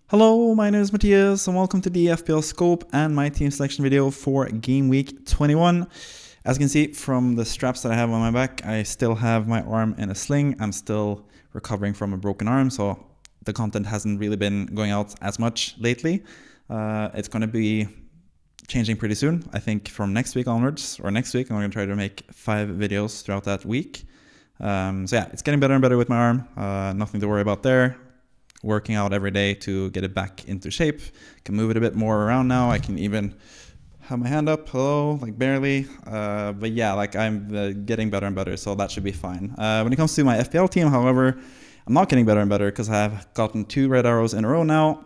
Hello, my name is Matthias and welcome to the FPL scope and my team selection video for game week 21. As you can see from the straps that I have on my back, I still have my arm in a sling. I'm still recovering from a broken arm, so the content hasn't really been going out as much lately. It's going to be changing pretty soon. I think from next week onwards, or next week, I'm going to try to make 5 videos throughout that week. So yeah, it's getting better and better with my arm. Nothing to worry about there. Working out every day to get it back into shape. Can move it a bit more around now. I can even have my hand up, hello, like barely. But yeah, like I'm getting better and better, so that should be fine. When it comes to my FPL team, however, I'm not getting better and better because I have gotten 2 red arrows in a row now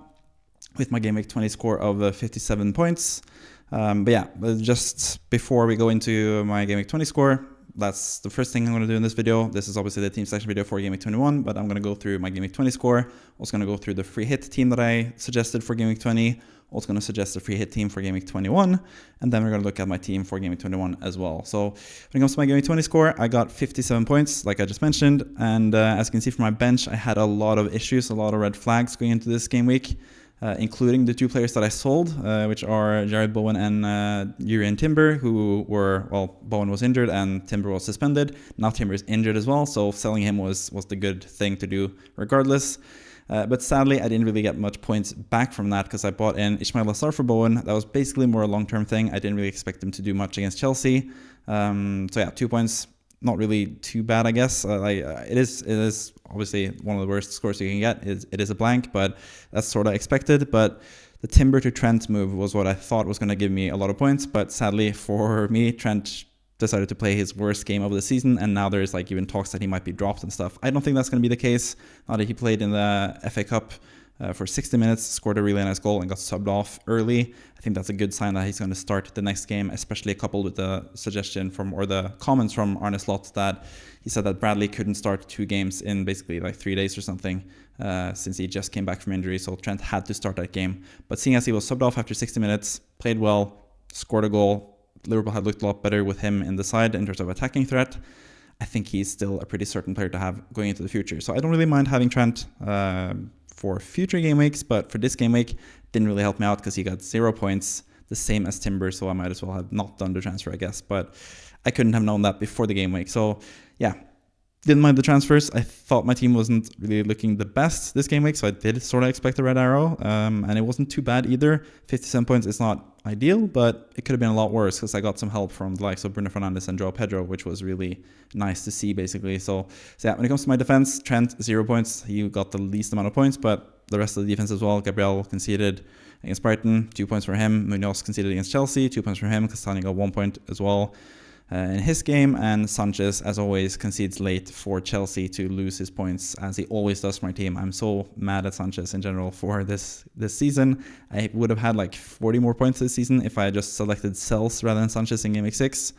with my game week 20 score of 57 points. But yeah, just before we go into my game week 20 score, that's the first thing I'm going to do in this video. This is obviously the team selection video for Game Week 21, but I'm going to go through my Game Week 20 score. Also going to go through the free hit team that I suggested for Game Week 20. Also going to suggest the free hit team for Game Week 21. And then we're going to look at my team for Game Week 21 as well. So when it comes to my Game Week 20 score, I got 57 points, like I just mentioned. And as you can see from my bench, I had a lot of issues, a lot of red flags going into this game week. Including the 2 players that I sold, which are Jared Bowen and Urian Timber, who were, well, Bowen was injured and Timber was suspended. Now Timber is injured as well, so selling him was the good thing to do regardless. But sadly, I didn't really get much points back from that because I bought in Ismail Assar for Bowen. That was basically more a long-term thing. I didn't really expect him to do much against Chelsea. So yeah, 2 points. Not really too bad, I guess. It is obviously one of the worst scores you can get. It is a blank, but that's sort of expected. But the Timber to Trent move was what I thought was going to give me a lot of points. But sadly for me, Trent decided to play his worst game of the season, and now there's like even talks that he might be dropped and stuff. I don't think that's going to be the case. Now that he played in the FA Cup for 60 minutes, scored a really nice goal and got subbed off early. I think that's a good sign that he's going to start the next game, especially coupled with the suggestion from, or the comments from Arne Slot that he said that Bradley couldn't start 2 games in basically like 3 days or something since he just came back from injury. So Trent had to start that game. But seeing as he was subbed off after 60 minutes, played well, scored a goal, Liverpool had looked a lot better with him in the side in terms of attacking threat. I think he's still a pretty certain player to have going into the future. So I don't really mind having Trent for future game weeks, but for this game week, didn't really help me out because he got 0 points, the same as Timber, so I might as well have not done the transfer, I guess. But I couldn't have known that before the game week. So yeah, didn't mind the transfers. I thought my team wasn't really looking the best this game week, so I did sort of expect a red arrow, and it wasn't too bad either. 57 points is not ideal, but it could have been a lot worse because I got some help from the likes of Bruno Fernandes and Joao Pedro, which was really nice to see, basically. So yeah, when it comes to my defense, Trent, 0 points. He got the least amount of points, but the rest of the defense as well. Gabriel conceded against Brighton, 2 points for him. Munoz conceded against Chelsea, 2 points for him. Castagna got 1 point as well in his game, and Sanchez, as always, concedes late for Chelsea to lose his points, as he always does for my team. I'm so mad at Sanchez in general for this season. I would have had like 40 more points this season if I had just selected Sells rather than Sanchez in Game Week 6,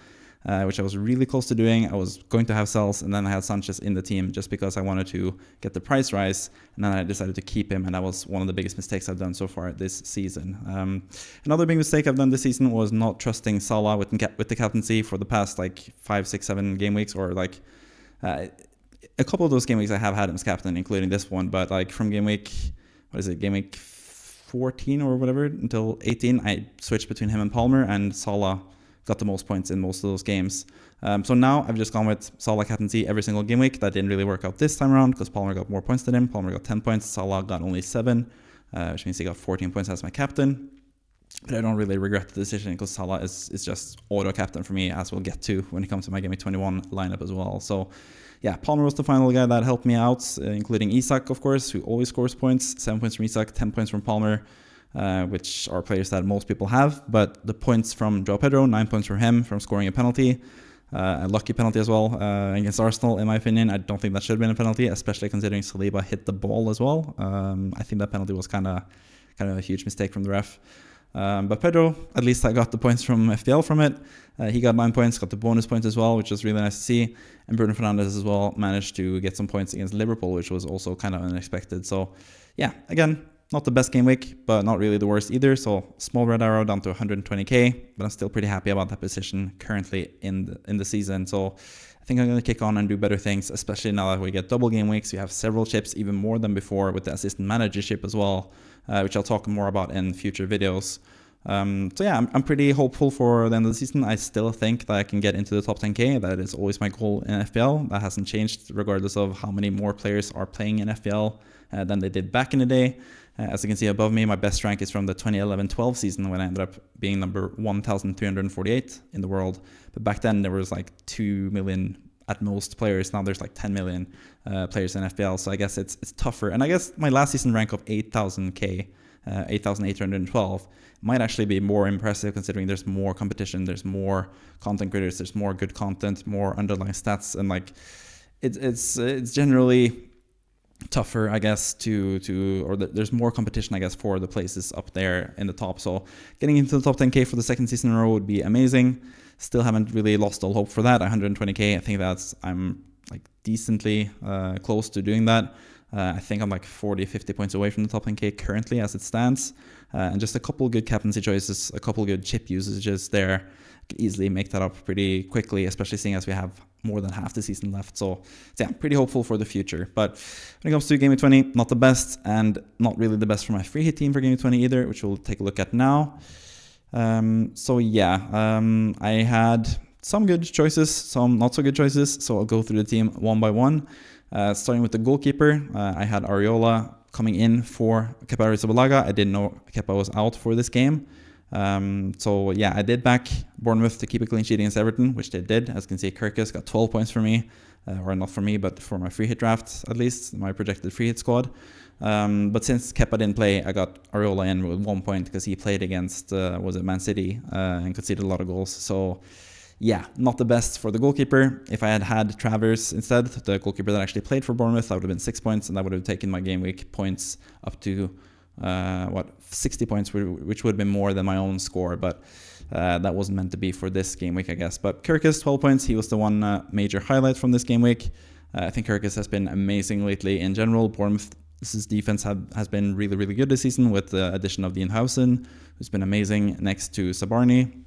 which I was really close to doing. I was going to have Sells, and then I had Sanchez in the team just because I wanted to get the price rise, and then I decided to keep him, and that was one of the biggest mistakes I've done so far this season. Another big mistake I've done this season was not trusting Salah with the captaincy for the past like 5, 6, 7 game weeks, or like a couple of those game weeks I have had him as captain, including this one, but like from game week 14 or whatever until 18, I switched between him and Palmer, and Salah got the most points in most of those games. So now I've just gone with Salah captaincy every single game week. That didn't really work out this time around because Palmer got more points than him. Palmer got 10 points. Salah got only 7, which means he got 14 points as my captain. But I don't really regret the decision because Salah is just auto-captain for me, as we'll get to when it comes to my Game Week 21 lineup as well. So yeah, Palmer was the final guy that helped me out, including Isak, of course, who always scores points. 7 points from Isak, 10 points from Palmer. Which are players that most people have, but the points from Joao Pedro, 9 points from him from scoring a penalty, a lucky penalty as well against Arsenal, in my opinion. I don't think that should have been a penalty, especially considering Saliba hit the ball as well. I think that penalty was kind of a huge mistake from the ref. But Pedro, at least I got the points from FPL from it. He got 9 points, got the bonus points as well, which was really nice to see. And Bruno Fernandes as well managed to get some points against Liverpool, which was also kind of unexpected. So yeah, again, Not the best game week, but not really the worst either. So small red arrow down to 120k, but I'm still pretty happy about that position currently in the season. So I think I'm going to kick on and do better things, especially now that we get double game weeks. We have several chips, even more than before, with the assistant managership as well, which I'll talk more about in future videos. So yeah, I'm pretty hopeful for the end of the season. I still think that I can get into the top 10k. That is always my goal in FPL. That hasn't changed regardless of how many more players are playing in FPL than they did back in the day. As you can see above me, my best rank is from the 2011-12 season when I ended up being number 1,348 in the world. But back then there was like 2 million at most players. Now there's like 10 million players in FPL. So I guess it's tougher. And I guess my last season rank of 8,000k, 8,812 might actually be more impressive considering there's more competition, there's more content creators, there's more good content, more underlying stats, and like it's generally tougher, I guess, there's more competition, I guess, for the places up there in the top. So getting into the top 10k for the second season in a row would be amazing. Still haven't really lost all hope for that. 120k, I think I'm like decently close to doing that. I think I'm like 40-50 points away from the top 10k currently as it stands. And just a couple good captaincy choices, a couple good chip usages there. I could easily make that up pretty quickly, especially seeing as we have more than half the season left. So yeah, pretty hopeful for the future. But when it comes to GW20, not the best, and not really the best for my free hit team for GW20 either, which we'll take a look at now. So yeah, I had some good choices, some not so good choices. So I'll go through the team one by one. Starting with the goalkeeper, I had Areola coming in for Kepa Arrizabalaga. I didn't know Kepa was out for this game. So yeah, I did back Bournemouth to keep a clean sheet against Everton, which they did. As you can see, Kirkus got 12 points for me, or not for me, but for my free hit draft, at least, my projected free hit squad. But since Kepa didn't play, I got Areola in with 1 point because he played against, was it Man City, and conceded a lot of goals. So yeah, not the best for the goalkeeper. If I had Travers instead, the goalkeeper that actually played for Bournemouth, that would have been 6 points, and that would have taken my game week points up to 60 points, which would have been more than my own score, but that wasn't meant to be for this game week, I guess. But Kirkus, 12 points, he was the one major highlight from this game week. I think Kirkus has been amazing lately in general. Bournemouth's defense has been really, really good this season with the addition of Dean Howson, who's been amazing next to Sabarni,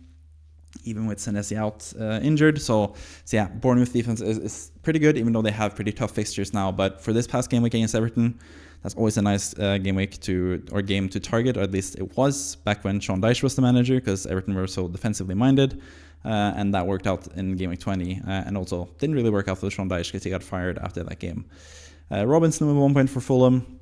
even with Senesi out injured. So yeah, Bournemouth defense is pretty good, even though they have pretty tough fixtures now. But for this past game week against Everton, that's always a nice game to target, or at least it was back when Sean Dyche was the manager, because Everton were so defensively minded, and that worked out in game week 20, and also didn't really work out for Sean Dyche because he got fired after that game. Robinson with 1 point for Fulham.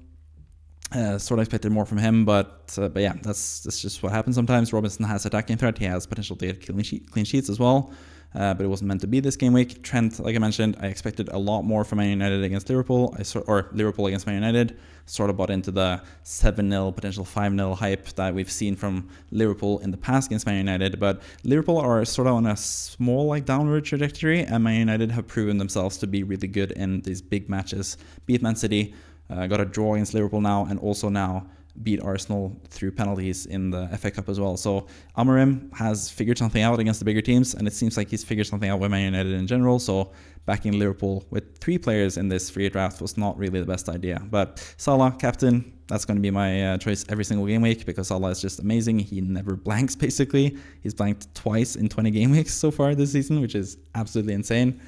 Sort of expected more from him, but yeah, that's just what happens sometimes. Robinson has attacking threat. He has potential to get clean sheets as well, but it wasn't meant to be this game week. Trent, like I mentioned, I expected a lot more from Man United against Liverpool, or Liverpool against Man United. Sort of bought into the 7-0, potential 5-0 hype that we've seen from Liverpool in the past against Man United, but Liverpool are sort of on a small downward trajectory, and Man United have proven themselves to be really good in these big matches. Beat Man City, got a draw against Liverpool now, and also now beat Arsenal through penalties in the FA Cup as well. So Amorim has figured something out against the bigger teams, and it seems like he's figured something out with Man United in general. So backing Liverpool with 3 players in this free draft was not really the best idea. But Salah, captain, that's going to be my choice every single game week, because Salah is just amazing. He never blanks, basically. He's blanked twice in 20 game weeks so far this season, which is absolutely insane.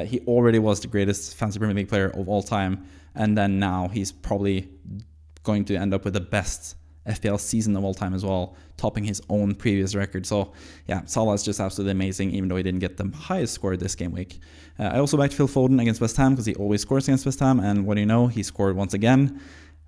He already was the greatest Fantasy Premier League player of all time, and then now he's probably going to end up with the best FPL season of all time as well, topping his own previous record. So yeah, Salah is just absolutely amazing, even though he didn't get the highest score this game week. I also backed Phil Foden against West Ham, because he always scores against West Ham, and what do you know, he scored once again.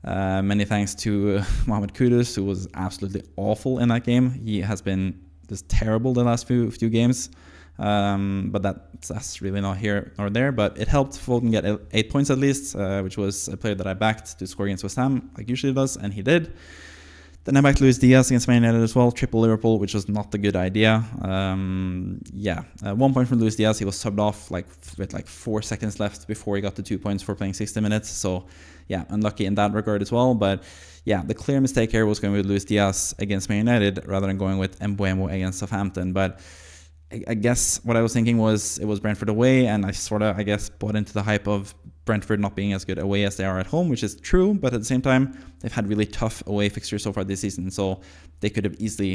Many thanks to Mohamed Kudus, who was absolutely awful in that game. He has been just terrible the last few games. But that's really not here nor there, but it helped Foden get 8 points at least, which was a player that I backed to score against West Ham, like usually does, and he did. Then I backed Luis Diaz against Man United as well, triple Liverpool, which was not a good idea. 1 point from Luis Diaz. He was subbed off with 4 seconds left before he got the 2 points for playing 60 minutes. So yeah, unlucky in that regard as well. But yeah, the clear mistake here was going with Luis Diaz against Man United rather than going with Mbeumo against Southampton. But I guess what I was thinking was it was Brentford away, and I sort of, I guess, bought into the hype of Brentford not being as good away as they are at home, which is true, but at the same time, they've had really tough away fixtures so far this season, so they could have easily...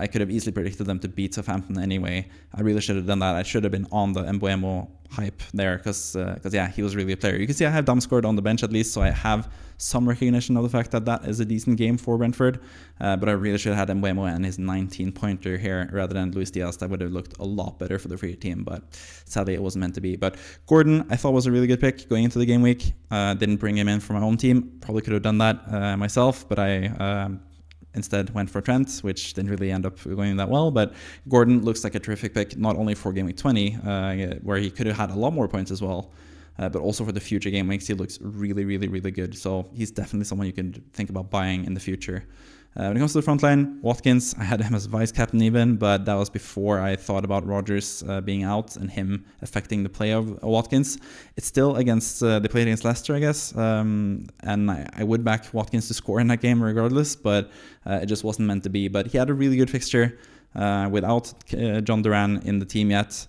I could have easily predicted them to beat Southampton anyway. I really should have done that. I should have been on the Mbeumo hype there because yeah, he was really a player. You can see I have Damsgaard on the bench at least, so I have some recognition of the fact that that is a decent game for Brentford. But I really should have had Mbeumo and his 19-pointer here rather than Luis Diaz. That would have looked a lot better for the free hit team, but sadly it wasn't meant to be. But Gordon, I thought was a really good pick going into the game week. Didn't bring him in for my own team. Probably could have done that myself, but I... instead went for Trent, which didn't really end up going that well. But Gordon looks like a terrific pick, not only for Game Week 20, where he could have had a lot more points as well, but also for the future game weeks. He looks really, really, really good. So he's definitely someone you can think about buying in the future. When it comes to the front line, Watkins, I had him as vice captain even, but that was before I thought about Rodgers being out and him affecting the play of Watkins. It's still against, they played against Leicester, I guess, and I would back Watkins to score in that game regardless, but it just wasn't meant to be. But he had a really good fixture without John Duran in the team yet.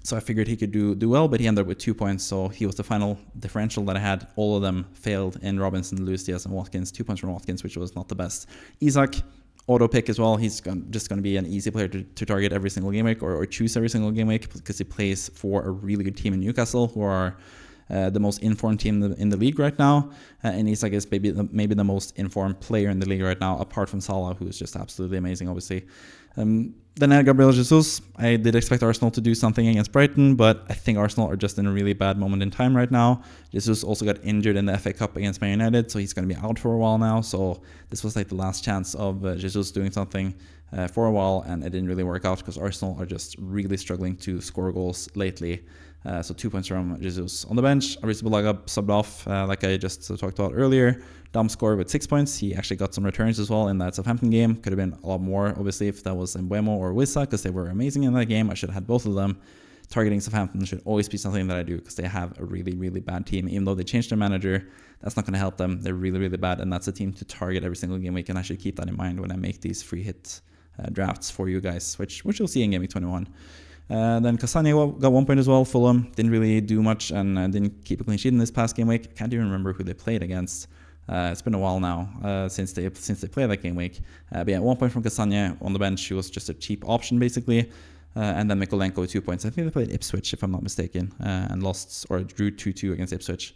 So I figured he could do well, but he ended up with 2 points. So he was the final differential that I had. All of them failed in Robinson, Luis Diaz, and Watkins. 2 points from Watkins, which was not the best. Isak, auto pick as well. He's just going to be an easy player to target every single game week or choose every single game week because he plays for a really good team in Newcastle, who are the most informed team in the league right now. And Isak is maybe the most informed player in the league right now, apart from Salah, who is just absolutely amazing, obviously. Then I had Gabriel Jesus. I did expect Arsenal to do something against Brighton, but I think Arsenal are just in a really bad moment in time right now. Jesus also got injured in the FA Cup against Man United, so he's going to be out for a while now. So this was like the last chance of Jesus doing something for a while, and it didn't really work out because Arsenal are just really struggling to score goals lately. So 2 points from Jesus. On the bench, Arrizabalaga subbed off, like I just talked about earlier. Damsgaard with 6 points. He actually got some returns as well in that Southampton game. Could have been a lot more, obviously, if that was Mbeumo or Wissa, because they were amazing in that game. I should have had both of them. Targeting Southampton should always be something that I do because they have a really, really bad team. Even though they changed their manager, that's not going to help them. They're really, really bad, and that's a team to target every single game week, and I should keep that in mind when I make these free hit drafts for you guys, which you'll see in Game Week 21. Then Castagne got 1 point as well. Fulham didn't really do much and didn't keep a clean sheet in this past game week. Can't even remember who they played against. It's been a while now since they played that game week. But yeah, 1 point from Castagne on the bench. He was just a cheap option basically. And then Mikolenko with 2 points. I think they played Ipswich, if I'm not mistaken, and lost or drew 2-2 against Ipswich.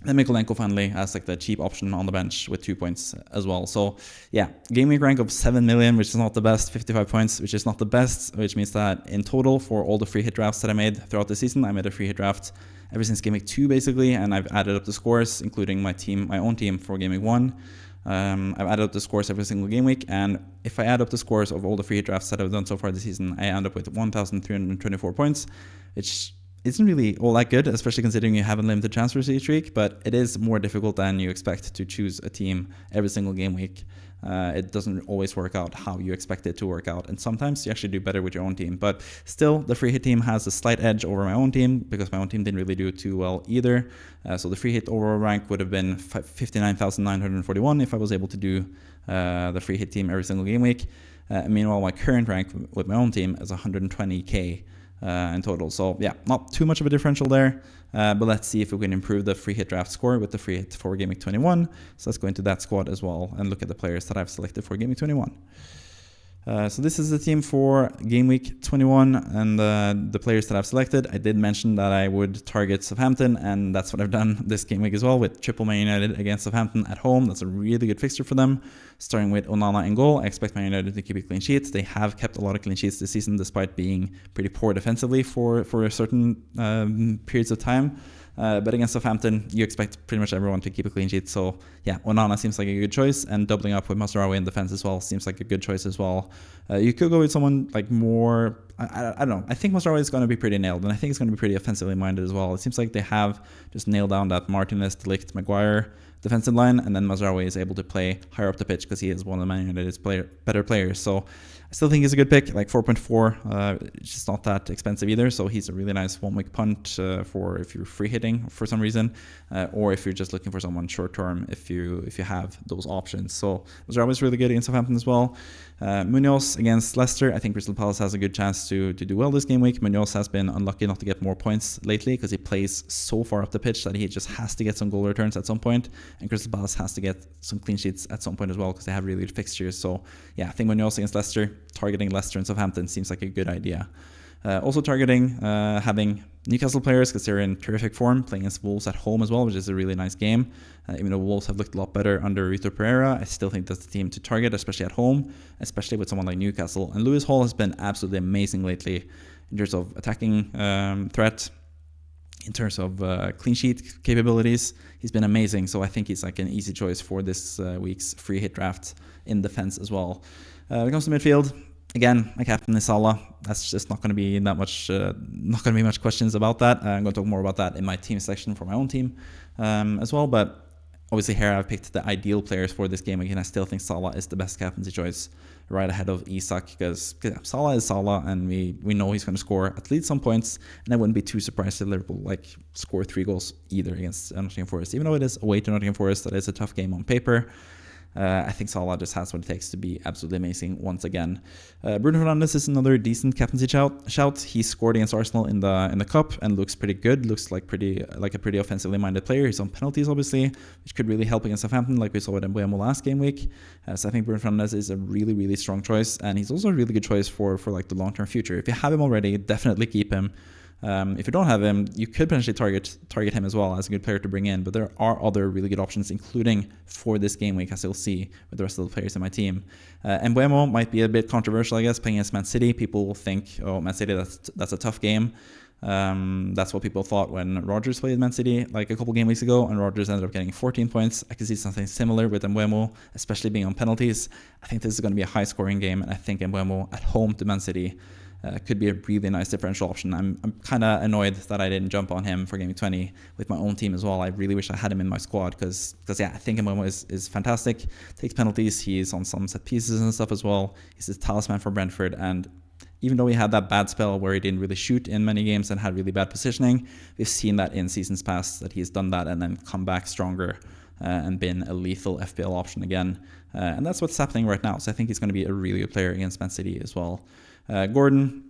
Then Mikolenko finally as like the cheap option on the bench with 2 points as well. So yeah, game week rank of 7 million, which is not the best. 55 points, which is not the best, which means that in total for all the free hit drafts that I made throughout the season, I made a free hit draft ever since game week 2 basically, and I've added up the scores, including my own team for game week 1. I've added up the scores every single game week, and if I add up the scores of all the free hit drafts that I've done so far this season, I end up with 1,324 points, which isn't really all that good, especially considering you have a limited transfer streak, but it is more difficult than you expect to choose a team every single game week. It doesn't always work out how you expect it to work out, and sometimes you actually do better with your own team. But still, the free hit team has a slight edge over my own team because my own team didn't really do too well either. So the free hit overall rank would have been 59,941 if I was able to do the free hit team every single game week. Meanwhile, my current rank with my own team is 120k. In total. So yeah, not too much of a differential there, but let's see if we can improve the free hit draft score with the free hit for Game Week 21. So let's go into that squad as well and look at the players that I've selected for Game Week 21. So this is the team for Game Week 21 and the players that I've selected. I did mention that I would target Southampton, and that's what I've done this game week as well with triple Man United against Southampton at home. That's a really good fixture for them. Starting with Onana in goal, I expect Man United to keep a clean sheet. They have kept a lot of clean sheets this season despite being pretty poor defensively for certain periods of time. But against Southampton, you expect pretty much everyone to keep a clean sheet. So yeah, Onana seems like a good choice, and doubling up with Mazraoui in defense as well seems like a good choice as well. You could go with someone like more, I don't know. I think Mazraoui is going to be pretty nailed, and I think it's going to be pretty offensively minded as well. It seems like they have just nailed down that Martinez, De Ligt, Maguire defensive line, and then Mazraoui is able to play higher up the pitch because he is one of Man United's better players. So still think he's a good pick, like 4.4. It's just not that expensive either. So he's a really nice 1 week punt for if you're free hitting for some reason, or if you're just looking for someone short term. If you have those options, so those are always really good against Southampton as well. Munoz against Leicester. I think Crystal Palace has a good chance to do well this game week. Munoz has been unlucky not to get more points lately because he plays so far up the pitch that he just has to get some goal returns at some point, and Crystal Palace has to get some clean sheets at some point as well because they have really good fixtures. So yeah, I think Munoz against Leicester, targeting Leicester and Southampton seems like a good idea. Also targeting having Newcastle players because they're in terrific form, playing against Wolves at home as well, which is a really nice game. Even though Wolves have looked a lot better under Rito Pereira, I still think that's the team to target, especially at home, especially with someone like Newcastle. And Lewis Hall has been absolutely amazing lately in terms of attacking threat, in terms of clean sheet capabilities. He's been amazing, so I think he's like an easy choice for this week's free hit draft in defense as well. When it comes to midfield, again, my captain is Salah. That's just not going to be that much, not going to be much questions about that. I'm going to talk more about that in my team section for my own team as well. But obviously here I've picked the ideal players for this game. Again, I still think Salah is the best captaincy choice right ahead of Isak because Salah is Salah, and we know he's going to score at least some points, and I wouldn't be too surprised if Liverpool score 3 goals either against Nottingham Forest. Even though it is away to Nottingham Forest, that is a tough game on paper. I think Salah just has what it takes to be absolutely amazing once again. Bruno Fernandes is another decent captaincy shout. He scored against Arsenal in the cup and looks pretty good. Looks like a pretty offensively minded player. He's on penalties obviously, which could really help against Southampton, like we saw with Mbeumo last game week. So I think Bruno Fernandes is a really, really strong choice, and he's also a really good choice for like the long term future. If you have him already, definitely keep him. If you don't have him, you could potentially target him as well as a good player to bring in, but there are other really good options, including for this game week, as you'll see with the rest of the players in my team. Mbeumo might be a bit controversial, I guess, playing against Man City. People will think, oh, Man City, that's a tough game. That's what people thought when Rodgers played Man City like a couple game weeks ago, and Rodgers ended up getting 14 points. I could see something similar with Mbeumo, especially being on penalties. I think this is going to be a high-scoring game, and I think Mbeumo at home to Man City could be a really nice differential option. I'm kind of annoyed that I didn't jump on him for GW20 with my own team as well. I really wish I had him in my squad because yeah, I think Mbeumo is fantastic. Takes penalties. He's on some set pieces and stuff as well. He's a talisman for Brentford, and even though he had that bad spell where he didn't really shoot in many games and had really bad positioning, we've seen that in seasons past that he's done that and then come back stronger and been a lethal FPL option again. And that's what's happening right now. So I think he's going to be a really good player against Man City as well. Gordon,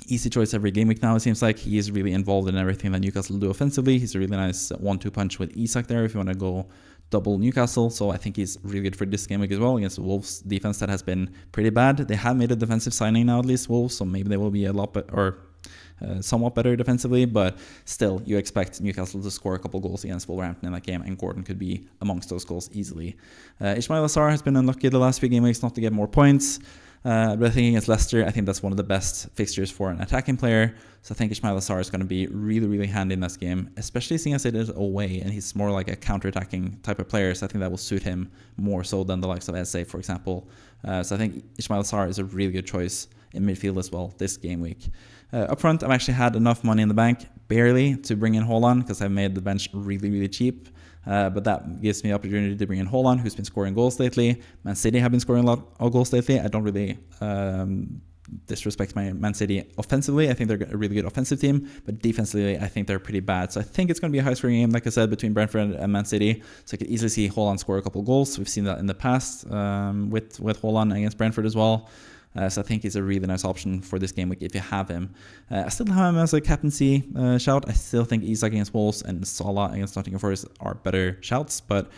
easy choice every game week now. It seems like he is really involved in everything that Newcastle do offensively. He's a really nice 1-2 punch with Isak there if you want to go double Newcastle. So I think he's really good for this game week as well against the Wolves defense that has been pretty bad. They have made a defensive signing now, at least Wolves, so maybe they will be a lot better or somewhat better defensively, but still you expect Newcastle to score a couple goals against Wolverhampton in that game, and Gordon could be amongst those goals easily. Ismail Assar has been unlucky the last few game weeks not to get more points. But I think against Leicester, I think that's one of the best fixtures for an attacking player. So I think Ismail Assar is going to be really, really handy in this game, especially seeing as it is away and he's more like a counter-attacking type of player. So I think that will suit him more so than the likes of Eze, for example. So I think Ismail Assar is a really good choice in midfield as well this game week. Up front, I've actually had enough money in the bank, barely, to bring in Haaland because I've made the bench really, really cheap. But that gives me the opportunity to bring in Haaland, who's been scoring goals lately. Man City have been scoring a lot of goals lately. I don't really disrespect my Man City offensively. I think they're a really good offensive team, but defensively, I think they're pretty bad. So I think it's going to be a high-scoring game, like I said, between Brentford and Man City. So I could easily see Haaland score a couple goals. We've seen that in the past with Haaland against Brentford as well. So I think he's a really nice option for this game week if you have him. I still have him as a captaincy shout. I still think Isak against Wolves and Salah against Nottingham Forest are better shouts, but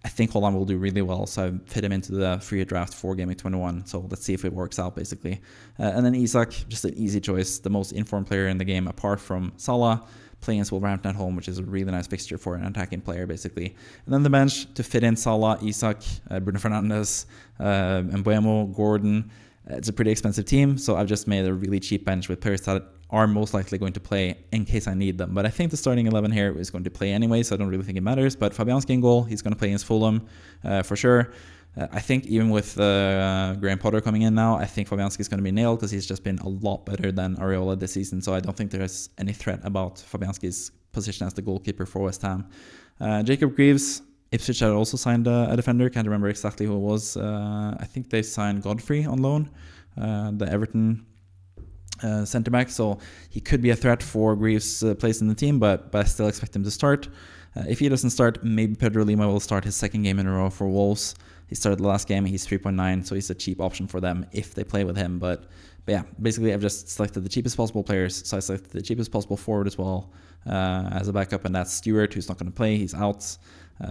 I think Haaland will do really well. So I fit him into the free draft for Game Week 21. So let's see if it works out, basically. And then Isak, just an easy choice, the most informed player in the game apart from Salah, playing against Wolverhampton at home, which is a really nice fixture for an attacking player, basically. And then the bench to fit in Salah, Isak, Bruno Fernandes, Mbeumo, Gordon. It's a pretty expensive team, so I've just made a really cheap bench with players that are most likely going to play in case I need them. But I think the starting 11 here is going to play anyway, so I don't really think it matters. But Fabianski in goal, he's going to play against Fulham for sure. I think even with Graham Potter coming in now, I think Fabianski is going to be nailed because he's just been a lot better than Areola this season. So I don't think there's any threat about Fabianski's position as the goalkeeper for West Ham. Jacob Greaves, Ipswich had also signed a defender. Can't remember exactly who it was. I think they signed Godfrey on loan. the Everton centre back, so he could be a threat for Greaves' place in the team, but I still expect him to start. If he doesn't start, maybe Pedro Lima will start his second game in a row for Wolves. He started the last game, he's 3.9, so he's a cheap option for them if they play with him. But yeah, basically I've just selected the cheapest possible players, so I selected the cheapest possible forward as well as a backup, and that's Stewart, who's not going to play, he's out.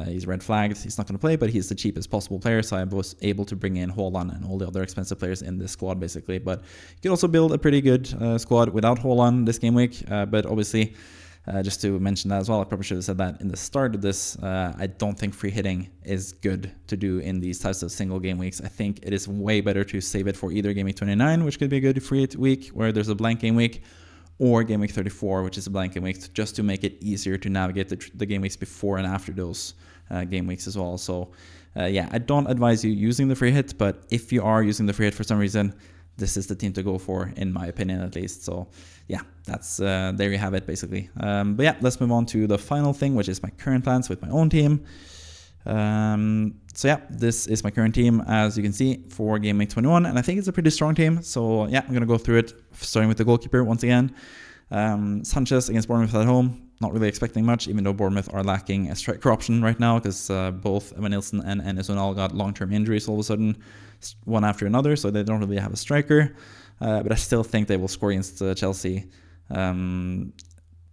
He's red flagged, he's not going to play, but he's the cheapest possible player, so I was able to bring in Haaland and all the other expensive players in this squad basically. But you could also build a pretty good squad without Haaland this game week, but obviously just to mention that as well, I probably should have said that in the start of this, I don't think free hitting is good to do in these types of single game weeks. I think it is way better to save it for either game week 29, which could be a good free hit week where there's a blank game week, or game week 34, which is a blank game week, just to make it easier to navigate the game weeks before and after those game weeks as well. So yeah, I don't advise you using the free hit, but if you are using the free hit for some reason, this is the team to go for, in my opinion at least. So yeah, that's there you have it basically. But yeah, let's move on to the final thing, which is my current plans with my own team. So yeah, this is my current team, as you can see, for game week 21, and I think it's a pretty strong team. So yeah, I'm gonna go through it, starting with the goalkeeper once again. Sanchez against Bournemouth at home. Not really expecting much, even though Bournemouth are lacking a striker option right now, because both Evan Nilsson and Enes Unal got long-term injuries all of a sudden, one after another, so they don't really have a striker. But I still think they will score against Chelsea.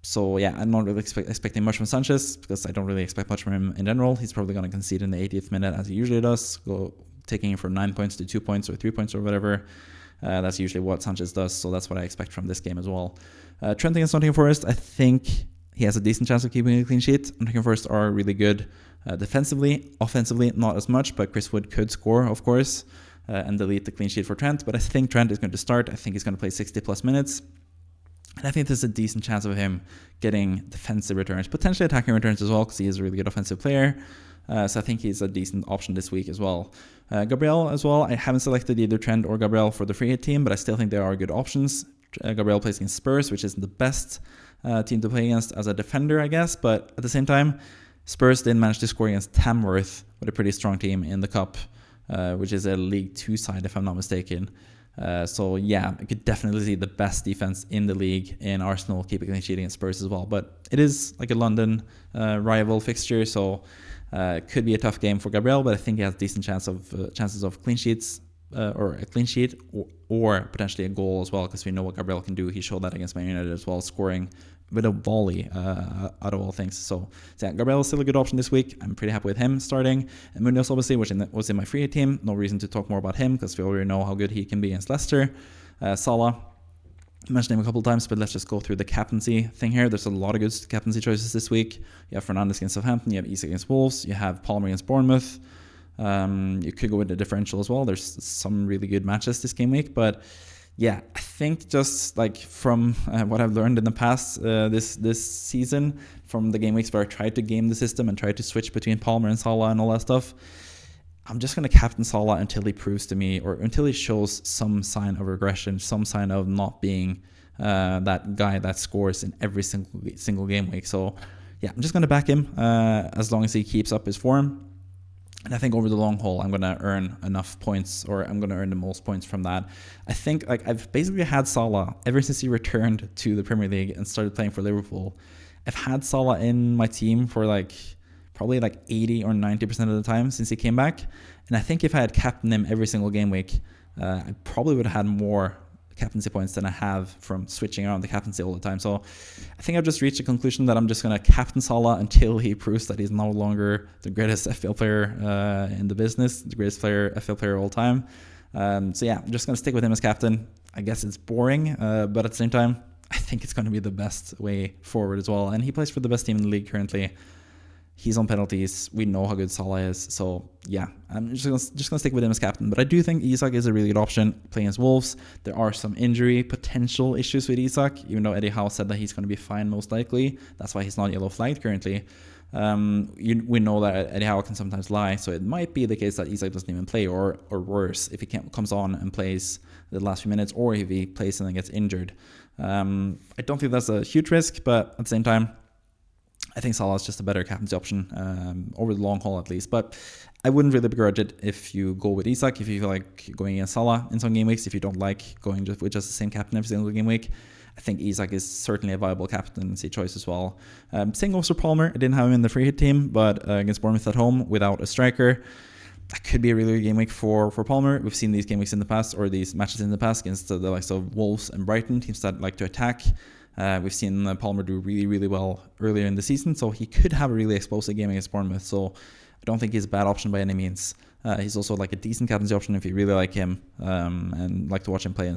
So yeah, I'm not really expecting much from Sanchez, because I don't really expect much from him in general. He's probably going to concede in the 80th minute, as he usually does, taking him from 9 points to 2 points or 3 points or whatever. That's usually what Sanchez does, so that's what I expect from this game as well. Trent against Nottingham Forest, I think he has a decent chance of keeping a clean sheet. Nottingham Forest are really good defensively. Offensively, not as much, but Chris Wood could score, of course, and delete the clean sheet for Trent. But I think Trent is going to start. I think he's going to play 60 plus minutes. And I think there's a decent chance of him getting defensive returns, potentially attacking returns as well, because he is a really good offensive player. So I think he's a decent option this week as well. Gabriel as well. I haven't selected either Trent or Gabriel for the free hit team, but I still think they are good options. Gabriel plays against Spurs, which isn't the best team to play against as a defender, I guess. But at the same time, Spurs did manage to score against Tamworth, with a pretty strong team in the Cup, which is a League 2 side, if I'm not mistaken. So yeah, I could definitely see the best defense in the league in Arsenal keeping clean sheet against Spurs as well. But it is like a London rival fixture, so it could be a tough game for Gabriel. But I think he has decent chances of clean sheets, or a clean sheet, or potentially a goal as well, because we know what Gabriel can do. He showed that against Man United as well, scoring with a volley out of all things. So yeah, Gabriel is still a good option this week. I'm pretty happy with him starting. And Munoz, obviously, which was in my free hit team. No reason to talk more about him, because we already know how good he can be against Leicester. Salah, I mentioned him a couple of times, but let's just go through the captaincy thing here. There's a lot of good captaincy choices this week. You have Fernandes against Southampton, you have Isak against Wolves, you have Palmer against Bournemouth. You could go with the differential as well. There's some really good matches this game week, but yeah, I think just like from what I've learned in the past this season, from the game weeks where I tried to game the system and tried to switch between Palmer and Salah and all that stuff, I'm just going to captain Salah until he proves to me, or until he shows some sign of regression, some sign of not being that guy that scores in every single game week. So yeah, I'm just going to back him as long as he keeps up his form. And I think over the long haul, I'm going to earn enough points, or I'm going to earn the most points from that. I think like I've basically had Salah ever since he returned to the Premier League and started playing for Liverpool. I've had Salah in my team for probably 80 or 90% of the time since he came back. And I think if I had captained him every single game week, I probably would have had more captaincy points than I have from switching around the captaincy all the time. So I think I've just reached a conclusion that I'm just going to captain Salah until he proves that he's no longer the greatest FPL player in the business, the greatest FPL player of all time. So yeah, I'm just going to stick with him as captain. I guess it's boring, but at the same time, I think it's going to be the best way forward as well. And he plays for the best team in the league currently. He's on penalties. We know how good Salah is. So yeah, I'm just gonna stick with him as captain. But I do think Isak is a really good option playing as Wolves. There are some injury potential issues with Isak, even though Eddie Howe said that he's going to be fine most likely. That's why he's not yellow flagged currently. We know that Eddie Howe can sometimes lie, so it might be the case that Isak doesn't even play, or worse, if he comes on and plays the last few minutes, or if he plays and then gets injured. I don't think that's a huge risk, but at the same time, I think Salah is just a better captaincy option over the long haul at least. But I wouldn't really begrudge it if you go with Isak, if you feel like going against Salah in some game weeks, if you don't like going with just the same captain every single game week. I think Isak is certainly a viable captaincy choice as well. Same goes for Palmer. I didn't have him in the free hit team, but against Bournemouth at home without a striker, that could be a really good game week for Palmer. We've seen these game weeks in the past, or these matches in the past against the likes of Wolves and Brighton, teams that like to attack. We've seen Palmer do really, really well earlier in the season, so he could have a really explosive game against Bournemouth. So I don't think he's a bad option by any means. He's also like a decent captaincy option if you really like him and like to watch him play.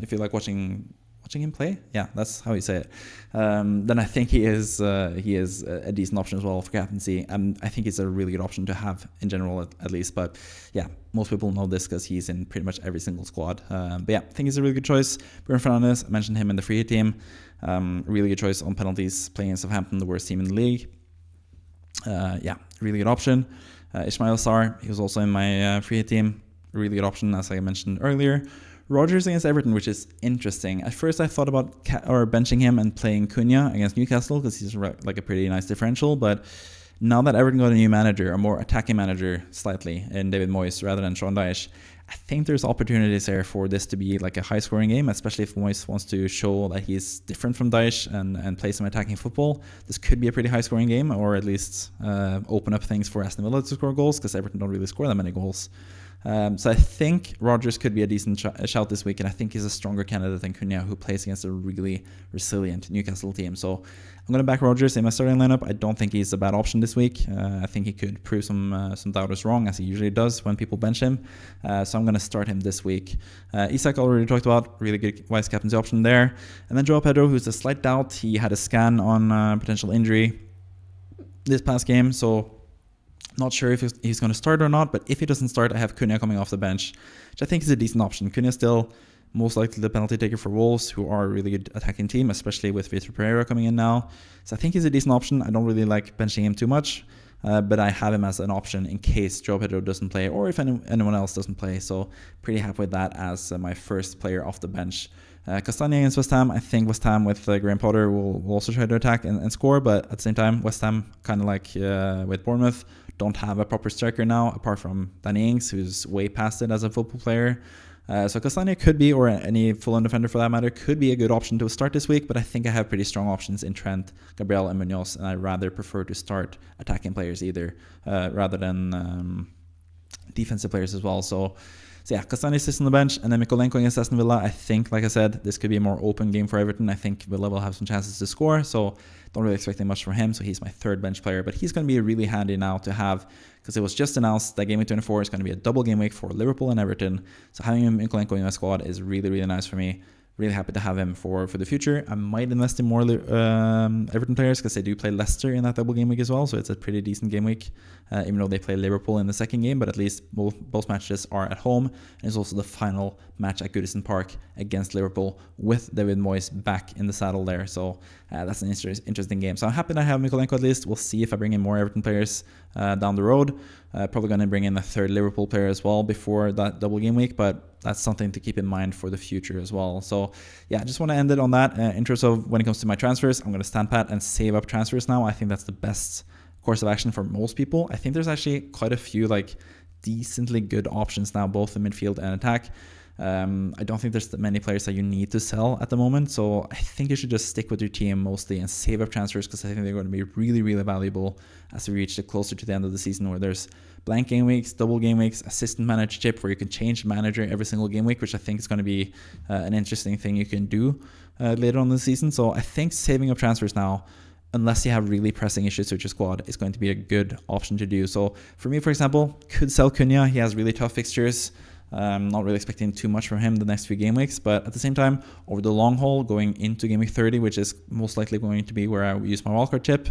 If you like watching him play, that's how you say it. Then I think he is a decent option as well for captaincy. I think it's a really good option to have in general, at least. But yeah, most people know this because he's in pretty much every single squad. But yeah, I think he's a really good choice. Bruno Fernandes, I mentioned him in the free hit team. Really good choice on penalties, playing in Southampton, the worst team in the league. Really good option. Ismail Sarr, he was also in my free hit team. Really good option, as I mentioned earlier. Rodgers against Everton, which is interesting. At first I thought about benching him and playing Cunha against Newcastle because he's like a pretty nice differential, but now that Everton got a new manager, a more attacking manager slightly, in David Moyes rather than Sean Dyche, I think there's opportunities there for this to be like a high scoring game, especially if Moyes wants to show that he's different from Dyche and play some attacking football. This could be a pretty high scoring game, or at least open up things for Aston Villa to score goals, because Everton don't really score that many goals. So I think Rodgers could be a decent shout this week, and I think he's a stronger candidate than Cunha, who plays against a really resilient Newcastle team. So I'm going to back Rodgers in my starting lineup. I don't think he's a bad option this week. I think he could prove some doubters wrong, as he usually does when people bench him. So I'm going to start him this week. Isak already talked about, really good vice captaincy option there. And then Joao Pedro, who's a slight doubt. He had a scan on potential injury this past game, so not sure if he's going to start or not, but if he doesn't start, I have Cunha coming off the bench, which I think is a decent option. Cunha still most likely the penalty taker for Wolves, who are a really good attacking team, especially with Vitor Pereira coming in now. So I think he's a decent option. I don't really like benching him too much, but I have him as an option in case Joao Pedro doesn't play, or if anyone else doesn't play. So pretty happy with that as my first player off the bench. Castagna against West Ham. I think West Ham with Graham Potter will also try to attack and score, but at the same time, West Ham, kind of like with Bournemouth, don't have a proper striker now, apart from Danny Ings, who's way past it as a football player. So Castagna could be, or any full-on defender for that matter, could be a good option to start this week, but I think I have pretty strong options in Trent, Gabriel, and Munoz, and I rather prefer to start attacking players rather than defensive players as well. So yeah, Castagna sits on the bench, and then Mykolenko against Aston Villa. I think, like I said, this could be a more open game for Everton. I think Villa will have some chances to score, so don't really expect much from him. So he's my third bench player, but he's going to be really handy now to have, because it was just announced that Game Week 24 is going to be a double game week for Liverpool and Everton. So having Mykolenko in my squad is really, really nice for me. Really happy to have him for the future. I might invest in more Everton players because they do play Leicester in that double game week as well. So it's a pretty decent game week, even though they play Liverpool in the second game. But at least both matches are at home. And it's also the final match at Goodison Park against Liverpool with David Moyes back in the saddle there. So that's an interesting game. So I'm happy to have Mykolenko at least. We'll see if I bring in more Everton players down the road. Probably going to bring in a third Liverpool player as well before that double game week. But that's something to keep in mind for the future as well. So yeah, I just want to end it on that. In terms of when it comes to my transfers, I'm going to stand pat and save up transfers now. I think that's the best course of action for most people. I think there's actually quite a few like decently good options now, both in midfield and attack. I don't think there's that many players that you need to sell at the moment. So I think you should just stick with your team mostly and save up transfers, because I think they're going to be really, really valuable as we reach closer to the end of the season, where there's blank game weeks, double game weeks, assistant manager chip, where you can change manager every single game week, which I think is going to be an interesting thing you can do later on in the season. So I think saving up transfers now, unless you have really pressing issues with your squad, is going to be a good option to do. So for me, for example, could sell Cunha. He has really tough fixtures. Not really expecting too much from him the next few game weeks, but at the same time, over the long haul, going into game week 30, which is most likely going to be where I use my wildcard chip,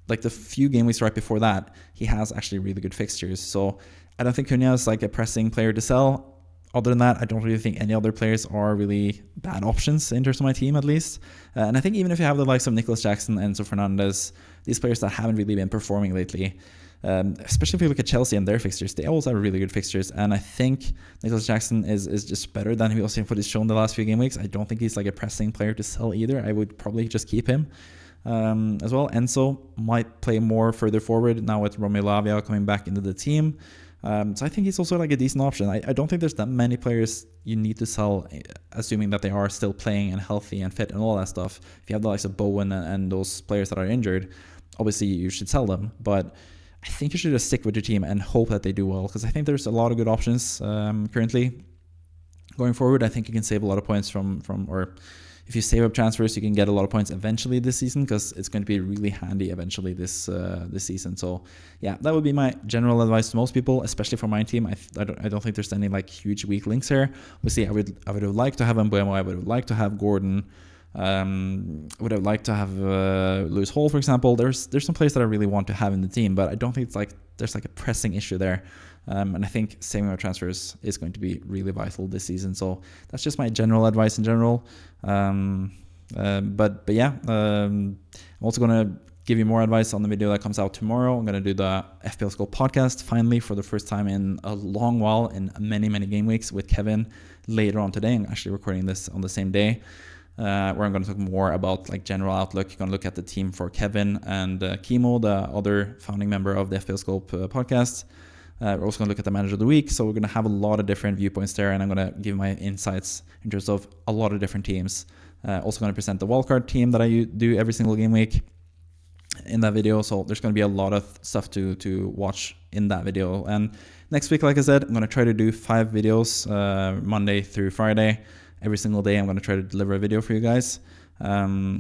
like the few game weeks right before that, he has actually really good fixtures. So I don't think Cunha is like a pressing player to sell. Other than that, I don't really think any other players are really bad options in terms of my team, at least. And I think even if you have the likes of Nicholas Jackson and Enzo Fernandez, these players that haven't really been performing lately, especially if you look at Chelsea and their fixtures, they always have really good fixtures. And I think Nicholas Jackson is just better than he was what he's shown the last few game weeks. I don't think he's like a pressing player to sell either. I would probably just keep him. as well. Enzo might play more further forward now with Romeo Lavia coming back into the team. So I think he's also like a decent option. I don't think there's that many players you need to sell, assuming that they are still playing and healthy and fit and all that stuff. If you have the likes of Bowen and those players that are injured, obviously you should sell them. But I think you should just stick with your team and hope that they do well, because I think there's a lot of good options currently. Going forward, I think you can save a lot of points or if you save up transfers, you can get a lot of points eventually this season, because it's going to be really handy eventually this season. So yeah, that would be my general advice to most people, especially for my team. I don't think there's any like huge weak links here. Obviously, I would have liked to have Mbuemo. I would have liked to have Gordon. Would have liked to have Lewis Hall, for example. There's some players that I really want to have in the team, but I don't think there's like a pressing issue there. And I think saving our transfers is going to be really vital this season. So that's just my general advice in general. But yeah, I'm also going to give you more advice on the video that comes out tomorrow. I'm going to do the FPL Score podcast finally for the first time in a long while, in many game weeks, with Kevin later on today. I'm actually recording this on the same day. Where I'm going to talk more about like general outlook. You're going to look at the team for Kevin and Kimo, the other founding member of the FPL Scope podcast. We're also going to look at the manager of the week. So we're going to have a lot of different viewpoints there, and I'm going to give my insights in terms of a lot of different teams. Also going to present the wildcard team that I do every single game week in that video. So there's going to be a lot of stuff to watch in that video. And next week, like I said, I'm going to try to do 5 videos Monday through Friday. Every single day, I'm going to try to deliver a video for you guys. Starting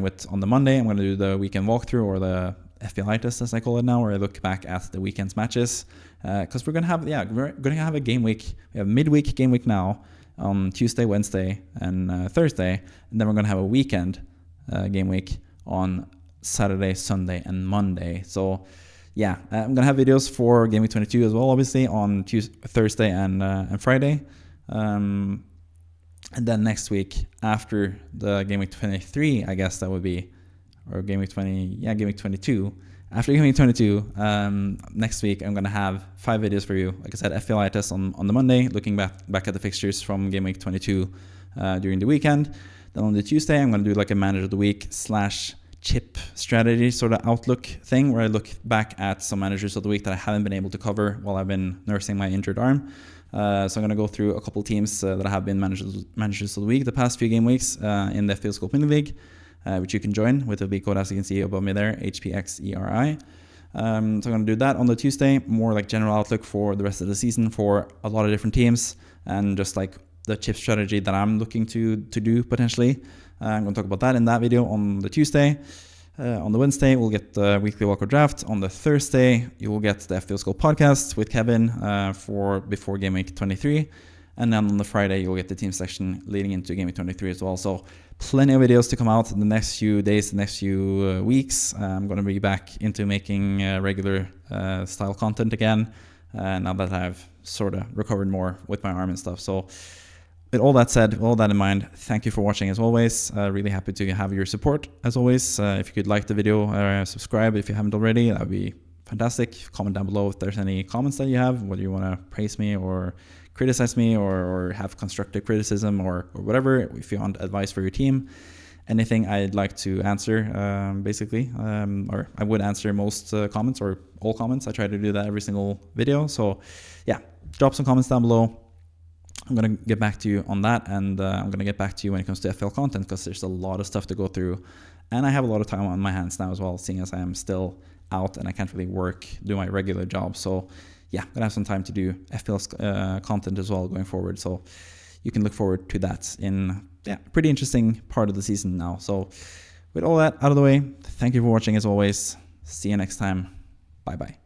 with on the Monday, I'm going to do the weekend walkthrough, or the FPL-itis, as I call it now, where I look back at the weekend's matches. Because we're going to have a game week. We have midweek game week now on Tuesday, Wednesday, and Thursday. And then we're going to have a weekend game week on Saturday, Sunday, and Monday. So yeah, I'm going to have videos for Game Week 22 as well, obviously, on Thursday and Friday. And then next week, after the Game Week 23, I guess that would be, or Game Week 22. After Game Week 22, next week, I'm going to have 5 videos for you. Like I said, FPL-itis on the Monday, looking back at the fixtures from Game Week 22 during the weekend. Then on the Tuesday, I'm going to do like a manager of the week / chip strategy sort of outlook thing, where I look back at some managers of the week that I haven't been able to cover while I've been nursing my injured arm. So I'm going to go through a couple teams that have been managers of the week the past few game weeks in the FPL Scope Mini League, which you can join with the league code, as you can see above me there, hpxeri. So I'm going to do that on the Tuesday, more like general outlook for the rest of the season for a lot of different teams, and just like the chip strategy that I'm looking to do potentially. I'm going to talk about that in that video on the Tuesday. On the Wednesday, we'll get the weekly wildcard draft. On the Thursday, you will get the FPL Scope podcast with Kevin before Game Week 23. And then on the Friday, you'll get the team selection leading into Game Week 23 as well. So plenty of videos to come out in the next few days, the next few weeks. I'm going to be back into making regular style content again, now that I've sort of recovered more with my arm and stuff. So with all that said, with all that in mind, thank you for watching as always. Really happy to have your support as always. If you could like the video, subscribe if you haven't already, that would be fantastic. Comment down below if there's any comments that you have, whether you want to praise me or criticize me or have constructive criticism or whatever. If you want advice for your team, anything I'd like to answer, basically, or I would answer most comments or all comments. I try to do that every single video. So yeah, drop some comments down below. I'm going to get back to you on that, and I'm going to get back to you when it comes to FPL content, because there's a lot of stuff to go through, and I have a lot of time on my hands now as well, seeing as I am still out and I can't really do my regular job. So yeah, I'm going to have some time to do FPL content as well going forward, so you can look forward to that in a pretty interesting part of the season now. So with all that out of the way, thank you for watching as always. See you next time. Bye bye.